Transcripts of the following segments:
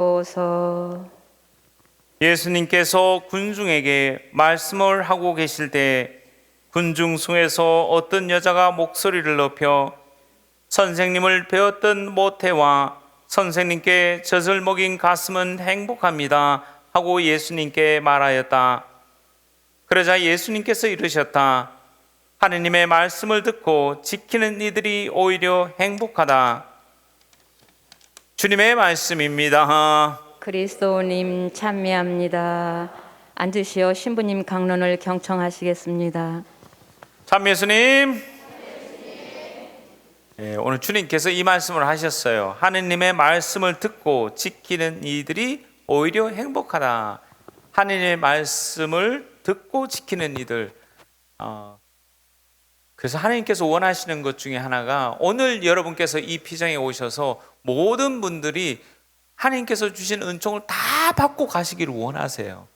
오서. 예수님께서 군중에게 말씀을 하고 계실 때 군중 중에서 어떤 여자가 목소리를 높여 선생님을 배웠던 모태와 선생님께 젖을 먹인 가슴은 행복합니다 하고 예수님께 말하였다. 그러자 예수님께서 이르셨다. 하느님의 말씀을 듣고 지키는 이들이 오히려 행복하다. 주님의 말씀입니다. 그리스도님 찬미합니다. 앉으시어 신부님 강론을 경청하시겠습니다. 참예수님, 오늘 주님께서 이 말씀을 하셨어요. 하느님의 말씀을 듣고 지키는 이들이 오히려 행복하다. 하느님의 말씀을 듣고 지키는 이들. 그래서 하나님께서 원하시는 것 중에 하나가 오늘 여러분께서 이 피정에 오셔서 모든 분들이 하나님께서 주신 은총을 다 받고 가시기를 원하세요.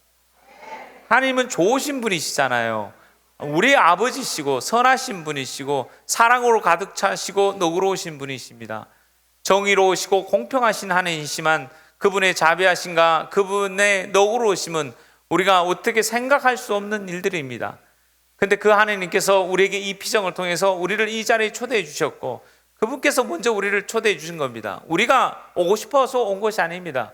하나님은 좋으신 분이시잖아요. 우리 아버지시고 선하신 분이시고 사랑으로 가득 차시고 너그러우신 분이십니다. 정의로우시고 공평하신 하나님이시만 그분의 자비하심과 그분의 너그러우심은 우리가 어떻게 생각할 수 없는 일들입니다. 근데 그 하나님께서 우리에게 이 피정을 통해서 우리를 이 자리에 초대해 주셨고 그분께서 먼저 우리를 초대해 주신 겁니다. 우리가 오고 싶어서 온 것이 아닙니다.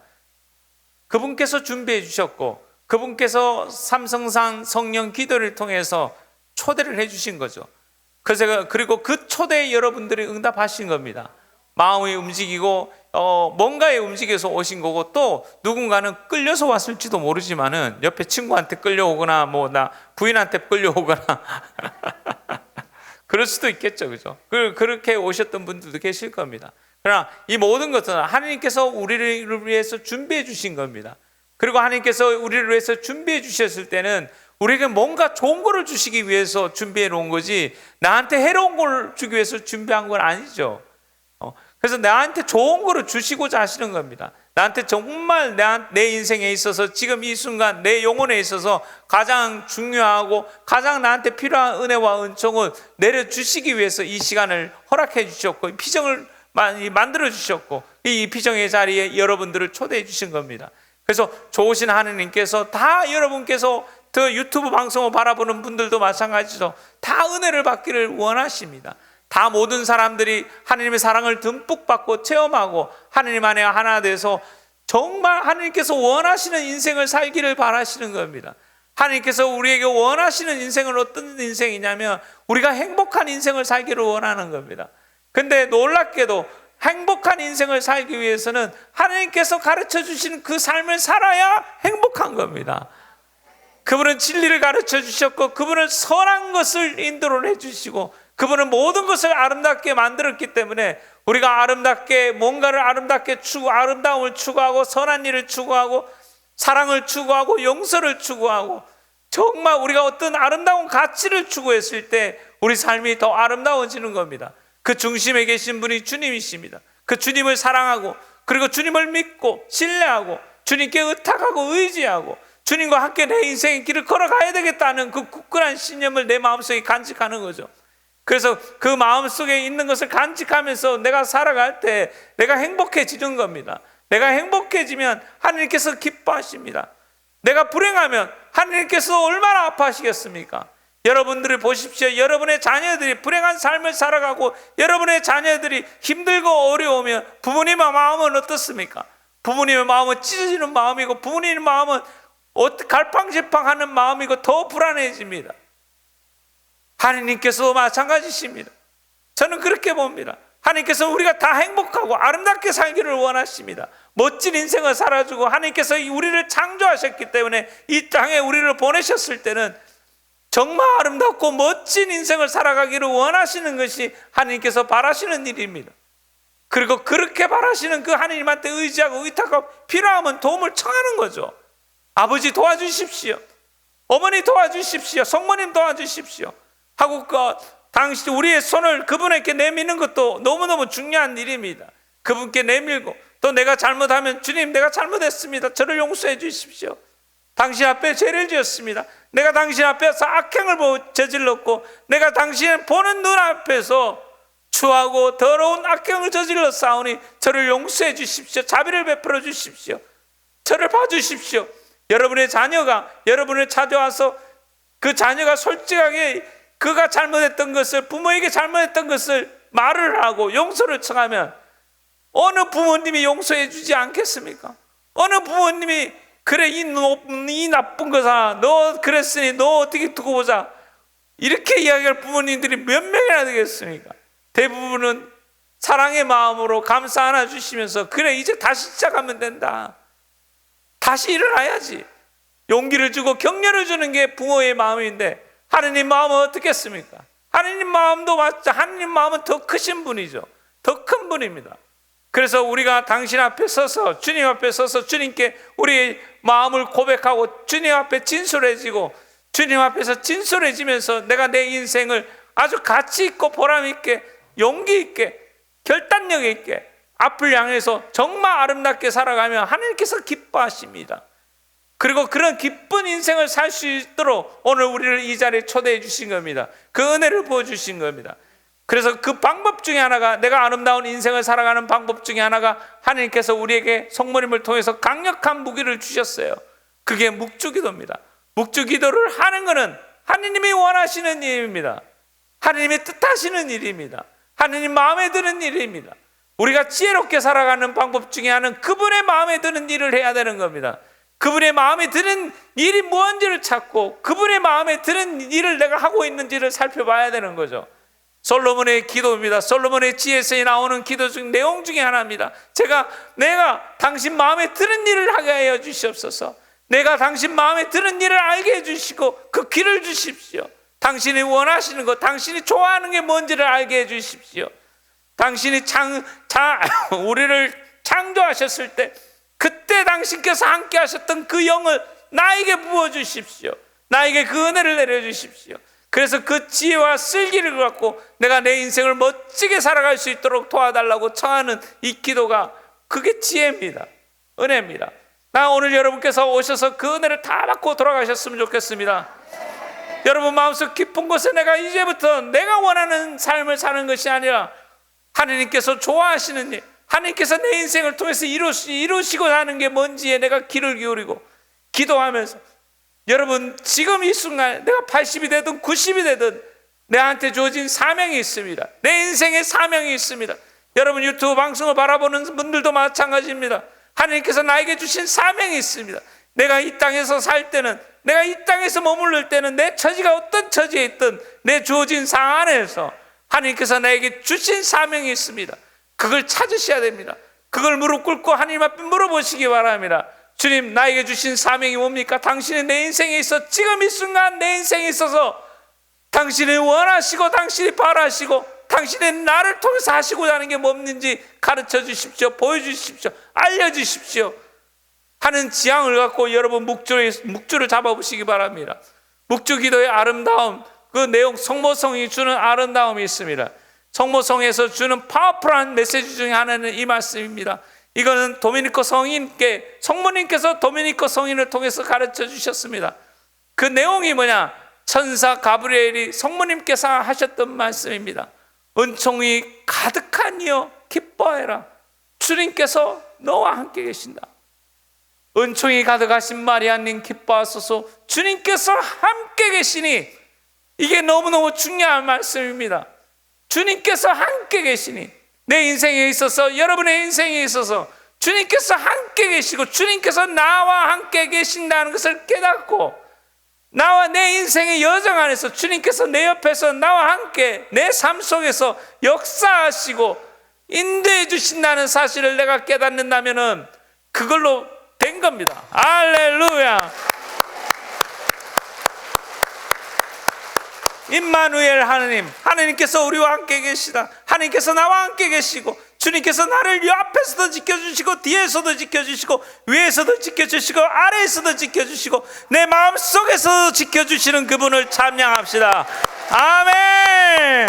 그분께서 준비해 주셨고 그분께서 삼성산 성령 기도를 통해서 초대를 해 주신 거죠. 그리고 그 초대에 여러분들이 응답하신 겁니다. 마음이 움직이고 뭔가에 움직여서 오신 거고 또 누군가는 끌려서 왔을지도 모르지만은 옆에 친구한테 끌려오거나 뭐 나 부인한테 끌려오거나 그럴 수도 있겠죠, 그죠? 그렇게 오셨던 분들도 계실 겁니다. 그러나 이 모든 것은 하나님께서 우리를 위해서 준비해 주신 겁니다. 그리고 하나님께서 우리를 위해서 준비해 주셨을 때는 우리에게 뭔가 좋은 거를 주시기 위해서 준비해 놓은 거지 나한테 해로운 걸 주기 위해서 준비한 건 아니죠. 그래서 나한테 좋은 거를 주시고자 하시는 겁니다. 나한테 정말 내 인생에 있어서 지금 이 순간 내 영혼에 있어서 가장 중요하고 가장 나한테 필요한 은혜와 은총을 내려주시기 위해서 이 시간을 허락해 주셨고 피정을 많이 만들어 주셨고 이 피정의 자리에 여러분들을 초대해 주신 겁니다. 그래서 좋으신 하느님께서 다 여러분께서 더 유튜브 방송을 바라보는 분들도 마찬가지로 다 은혜를 받기를 원하십니다. 다 모든 사람들이 하나님의 사랑을 듬뿍 받고 체험하고 하나님 안에 하나 돼서 정말 하나님께서 원하시는 인생을 살기를 바라시는 겁니다. 하나님께서 우리에게 원하시는 인생은 어떤 인생이냐면 우리가 행복한 인생을 살기를 원하는 겁니다. 근데 놀랍게도 행복한 인생을 살기 위해서는 하나님께서 가르쳐 주시는 그 삶을 살아야 행복한 겁니다. 그분은 진리를 가르쳐 주셨고 그분은 선한 것을 인도를 해 주시고 그분은 모든 것을 아름답게 만들었기 때문에 우리가 아름답게 뭔가를 아름답게 아름다움을 추구하고 선한 일을 추구하고 사랑을 추구하고 용서를 추구하고 정말 우리가 어떤 아름다운 가치를 추구했을 때 우리 삶이 더 아름다워지는 겁니다. 그 중심에 계신 분이 주님이십니다. 그 주님을 사랑하고 그리고 주님을 믿고 신뢰하고 주님께 의탁하고 의지하고 주님과 함께 내 인생의 길을 걸어가야 되겠다는 그 굳건한 신념을 내 마음속에 간직하는 거죠. 그래서 그 마음속에 있는 것을 간직하면서 내가 살아갈 때 내가 행복해지는 겁니다. 내가 행복해지면 하나님께서 기뻐하십니다. 내가 불행하면 하나님께서 얼마나 아파하시겠습니까? 여러분들을 보십시오. 여러분의 자녀들이 불행한 삶을 살아가고 여러분의 자녀들이 힘들고 어려우면 부모님의 마음은 어떻습니까? 부모님의 마음은 찢어지는 마음이고 부모님의 마음은 갈팡질팡하는 마음이고 더 불안해집니다. 하나님께서도 마찬가지십니다. 저는 그렇게 봅니다. 하나님께서 우리가 다 행복하고 아름답게 살기를 원하십니다. 멋진 인생을 살아주고 하나님께서 우리를 창조하셨기 때문에 이 땅에 우리를 보내셨을 때는 정말 아름답고 멋진 인생을 살아가기를 원하시는 것이 하나님께서 바라시는 일입니다. 그리고 그렇게 바라시는 그 하나님한테 의지하고 의탁하고 필요하면 도움을 청하는 거죠. 아버지 도와주십시오. 어머니 도와주십시오. 성모님 도와주십시오. 하고 당시 우리의 손을 그분에게 내미는 것도 너무너무 중요한 일입니다. 그분께 내밀고 또 내가 잘못하면 주님 내가 잘못했습니다. 저를 용서해 주십시오. 당신 앞에 죄를 지었습니다. 내가 당신 앞에서 악행을 저질렀고 내가 당신을 보는 눈 앞에서 추하고 더러운 악행을 저질러 싸우니 저를 용서해 주십시오. 자비를 베풀어 주십시오. 저를 봐주십시오. 여러분의 자녀가 여러분을 찾아와서 그 자녀가 솔직하게 그가 잘못했던 것을, 부모에게 잘못했던 것을 말을 하고 용서를 청하면 어느 부모님이 용서해 주지 않겠습니까? 어느 부모님이 그래 이 나쁜 거사, 너 그랬으니 너 어떻게 두고 보자, 이렇게 이야기할 부모님들이 몇 명이나 되겠습니까? 대부분은 사랑의 마음으로 감사 하나 주시면서 그래 이제 다시 시작하면 된다, 다시 일어나야지, 용기를 주고 격려를 주는 게 부모의 마음인데 하느님 마음은 어떻겠습니까? 하느님 마음도 맞죠. 하느님 마음은 더 크신 분이죠. 더 큰 분입니다. 그래서 우리가 당신 앞에 서서, 주님 앞에 서서 주님께 우리의 마음을 고백하고 주님 앞에 진솔해지고 주님 앞에서 진솔해지면서 내가 내 인생을 아주 가치 있고 보람 있게, 용기 있게, 결단력 있게 앞을 향해서 정말 아름답게 살아가면 하나님께서 기뻐하십니다. 그리고 그런 기쁜 인생을 살 수 있도록 오늘 우리를 이 자리에 초대해 주신 겁니다. 그 은혜를 부어주신 겁니다. 그래서 그 방법 중에 하나가, 내가 아름다운 인생을 살아가는 방법 중에 하나가 하나님께서 우리에게 성모님을 통해서 강력한 무기를 주셨어요. 그게 묵주기도입니다. 묵주기도를 하는 것은 하나님이 원하시는 일입니다. 하나님이 뜻하시는 일입니다. 하나님 마음에 드는 일입니다. 우리가 지혜롭게 살아가는 방법 중에 하나는 그분의 마음에 드는 일을 해야 되는 겁니다. 그분의 마음에 드는 일이 무엇인지를 찾고 그분의 마음에 드는 일을 내가 하고 있는지를 살펴봐야 되는 거죠. 솔로몬의 기도입니다. 솔로몬의 지혜서에 나오는 기도 중 내용 중에 하나입니다. 내가 당신 마음에 드는 일을 하게 하여 주시옵소서. 내가 당신 마음에 드는 일을 알게 해주시고 그 길을 주십시오. 당신이 원하시는 것, 당신이 좋아하는 게 뭔지를 알게 해주십시오. 당신이 우리를 창조하셨을 때 그때 당신께서 함께 하셨던 그 영을 나에게 부어주십시오. 나에게 그 은혜를 내려주십시오. 그래서 그 지혜와 슬기를 갖고 내가 내 인생을 멋지게 살아갈 수 있도록 도와달라고 청하는 이 기도가, 그게 지혜입니다. 은혜입니다. 나 오늘 여러분께서 오셔서 그 은혜를 다 받고 돌아가셨으면 좋겠습니다. 여러분 마음속 깊은 곳에 내가 이제부터 내가 원하는 삶을 사는 것이 아니라 하나님께서 좋아하시는 일, 하나님께서 내 인생을 통해서 이루시고 하는 게 뭔지에 내가 귀를 기울이고 기도하면서, 여러분 지금 이 순간 내가 80이 되든 90이 되든 내한테 주어진 사명이 있습니다. 내 인생의 사명이 있습니다. 여러분 유튜브 방송을 바라보는 분들도 마찬가지입니다. 하나님께서 나에게 주신 사명이 있습니다. 내가 이 땅에서 살 때는, 내가 이 땅에서 머무를 때는 내 처지가 어떤 처지에 있든 내 주어진 상 안에서 하나님께서 나에게 주신 사명이 있습니다. 그걸 찾으셔야 됩니다. 그걸 무릎 꿇고 하나님 앞에 물어보시기 바랍니다. 주님, 나에게 주신 사명이 뭡니까? 당신이 내 인생에 있어, 지금 이 순간 내 인생에 있어서 당신이 원하시고 당신이 바라시고 당신의 나를 통해서 하시고자 하는 게 뭔지 가르쳐 주십시오. 보여주십시오. 알려주십시오 하는 지향을 갖고 여러분 묵주를 잡아보시기 바랍니다. 묵주기도의 아름다움, 그 내용, 성모성이 주는 아름다움이 있습니다. 성모성에서 주는 파워풀한 메시지 중에 하나는 이 말씀입니다. 이거는 도미니코 성인께, 성모님께서 도미니코 성인을 통해서 가르쳐 주셨습니다. 그 내용이 뭐냐? 천사 가브리엘이 성모님께서 하셨던 말씀입니다. 은총이 가득한 이여 기뻐해라. 주님께서 너와 함께 계신다. 은총이 가득하신 마리아님 기뻐하소서. 주님께서 함께 계시니, 이게 너무너무 중요한 말씀입니다. 주님께서 함께 계시니, 내 인생에 있어서, 여러분의 인생에 있어서 주님께서 함께 계시고 주님께서 나와 함께 계신다는 것을 깨닫고, 나와 내 인생의 여정 안에서 주님께서 내 옆에서 나와 함께 내 삶 속에서 역사하시고 인도해 주신다는 사실을 내가 깨닫는다면 그걸로 된 겁니다. 할렐루야. 임마누엘 하나님, 하나님께서 우리와 함께 계시다. 하나님께서 나와 함께 계시고 주님께서 나를 이 앞에서도 지켜주시고 뒤에서도 지켜주시고 위에서도 지켜주시고 아래에서도 지켜주시고 내 마음속에서도 지켜주시는 그분을 찬양합시다. 아멘.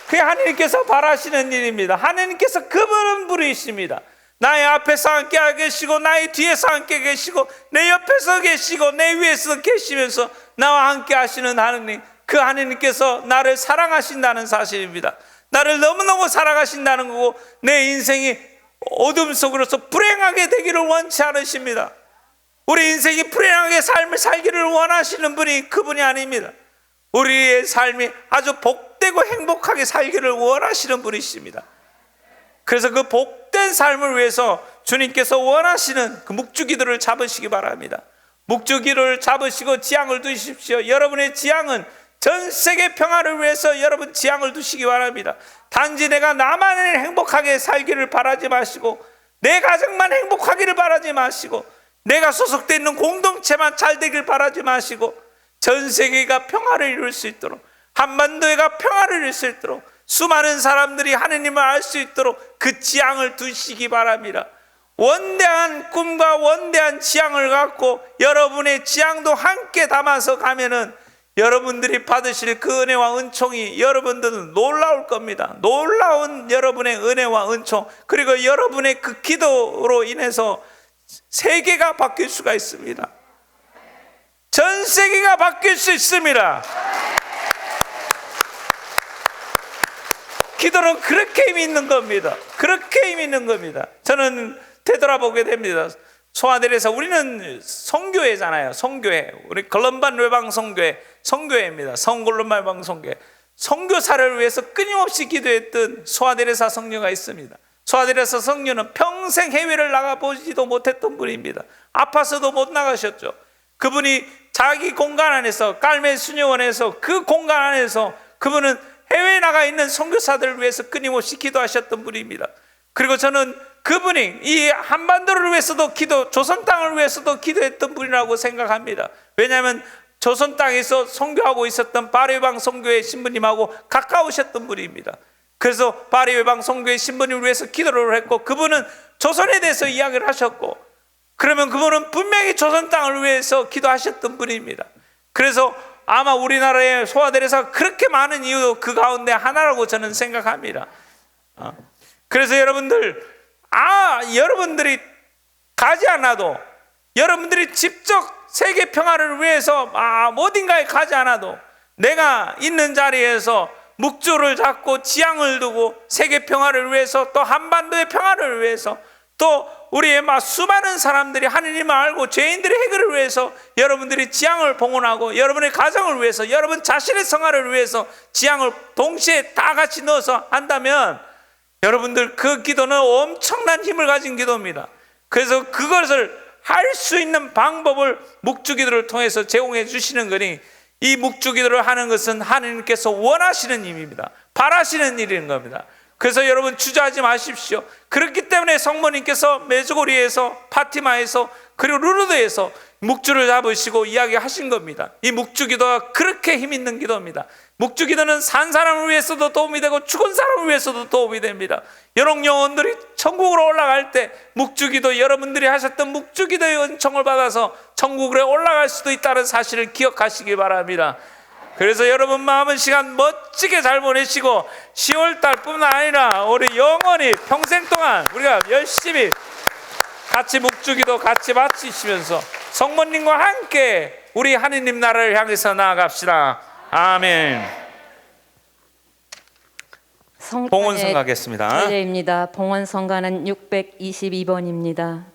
그게 하나님께서 바라시는 일입니다. 하나님께서 그분은 부르십니다. 나의 앞에서 함께 계시고 나의 뒤에서 함께 계시고 내 옆에서 계시고 내 위에서 계시면서 나와 함께 하시는 하나님, 그 하나님께서 나를 사랑하신다는 사실입니다. 나를 너무너무 사랑하신다는 거고 내 인생이 어둠 속으로서 불행하게 되기를 원치 않으십니다. 우리 인생이 불행하게 삶을 살기를 원하시는 분이 그분이 아닙니다. 우리의 삶이 아주 복되고 행복하게 살기를 원하시는 분이십니다. 그래서 그 복된 삶을 위해서 주님께서 원하시는 그 묵주기도를 잡으시기 바랍니다. 묵주기도를 잡으시고 지향을 두십시오. 여러분의 지향은 전 세계 평화를 위해서 여러분 지향을 두시기 바랍니다. 단지 내가 나만 행복하게 살기를 바라지 마시고 내 가정만 행복하기를 바라지 마시고 내가 소속되어 있는 공동체만 잘 되길 바라지 마시고 전 세계가 평화를 이룰 수 있도록 한반도가 평화를 이룰 수 있도록 수많은 사람들이 하느님을 알 수 있도록 그 지향을 두시기 바랍니다. 원대한 꿈과 원대한 지향을 갖고 여러분의 지향도 함께 담아서 가면은 여러분들이 받으실 그 은혜와 은총이 여러분들은 놀라울 겁니다. 놀라운 여러분의 은혜와 은총, 그리고 여러분의 그 기도로 인해서 세계가 바뀔 수가 있습니다. 전 세계가 바뀔 수 있습니다. 기도는 그렇게 힘이 있는 겁니다. 그렇게 힘이 있는 겁니다. 저는 되돌아보게 됩니다. 소아델에서 우리는 성교회잖아요. 성교회. 우리 걸럼반 외방 성교회, 성교회입니다. 성걸럼반 외방 성교회. 선교사를 위해서 끊임없이 기도했던 소아델에사 성녀가 있습니다. 소아델에사 성녀는 평생 해외를 나가보지도 못했던 분입니다. 아파서도 못 나가셨죠. 그분이 자기 공간 안에서 깔메 수녀원에서 그 공간 안에서 그분은 해외에 나가 있는 선교사들을 위해서 끊임없이 기도하셨던 분입니다. 그리고 저는 그분이 이 한반도를 위해서도 조선 땅을 위해서도 기도했던 분이라고 생각합니다. 왜냐하면 조선 땅에서 선교하고 있었던 바리외방 선교회 신부님하고 가까우셨던 분입니다. 그래서 바리외방 선교회 신부님을 위해서 기도를 했고 그분은 조선에 대해서 이야기를 하셨고 그러면 그분은 분명히 조선 땅을 위해서 기도하셨던 분입니다. 그래서 아마 우리나라의 소아델에서 그렇게 많은 이유도 그 가운데 하나라고 저는 생각합니다. 그래서 여러분들이 가지 않아도 여러분들이 직접 세계 평화를 위해서 어딘가에 가지 않아도 내가 있는 자리에서 묵주를 잡고 지향을 두고 세계 평화를 위해서 또 한반도의 평화를 위해서 또 우리의 수많은 사람들이 하느님을 알고 죄인들의 해결을 위해서 여러분들이 지향을 봉헌하고 여러분의 가정을 위해서 여러분 자신의 성화를 위해서 지향을 동시에 다 같이 넣어서 한다면 여러분들 그 기도는 엄청난 힘을 가진 기도입니다. 그래서 그것을 할 수 있는 방법을 묵주기도를 통해서 제공해 주시는 거니 이 묵주기도를 하는 것은 하나님께서 원하시는 일입니다. 바라시는 일인 겁니다. 그래서 여러분 주저하지 마십시오. 그렇기 때문에 성모님께서 메주고리에서 파티마에서 그리고 루르드에서 묵주를 잡으시고 이야기하신 겁니다. 이 묵주기도가 그렇게 힘 있는 기도입니다. 묵주기도는 산 사람을 위해서도 도움이 되고 죽은 사람을 위해서도 도움이 됩니다. 여러 영혼들이 천국으로 올라갈 때 묵주기도 여러분들이 하셨던 묵주기도의 은총을 받아서 천국으로 올라갈 수도 있다는 사실을 기억하시기 바랍니다. 그래서 여러분 남은 시간 멋지게 잘 보내시고 10월달 뿐만 아니라 우리 영원히 평생 동안 우리가 열심히 같이 묵주기도 같이 바치시면서 성모님과 함께 우리 하느님 나라를 향해서 나아갑시다. 아멘. 성탄의 봉헌성 가겠습니다. 예입니다. 봉헌성가는 622번입니다.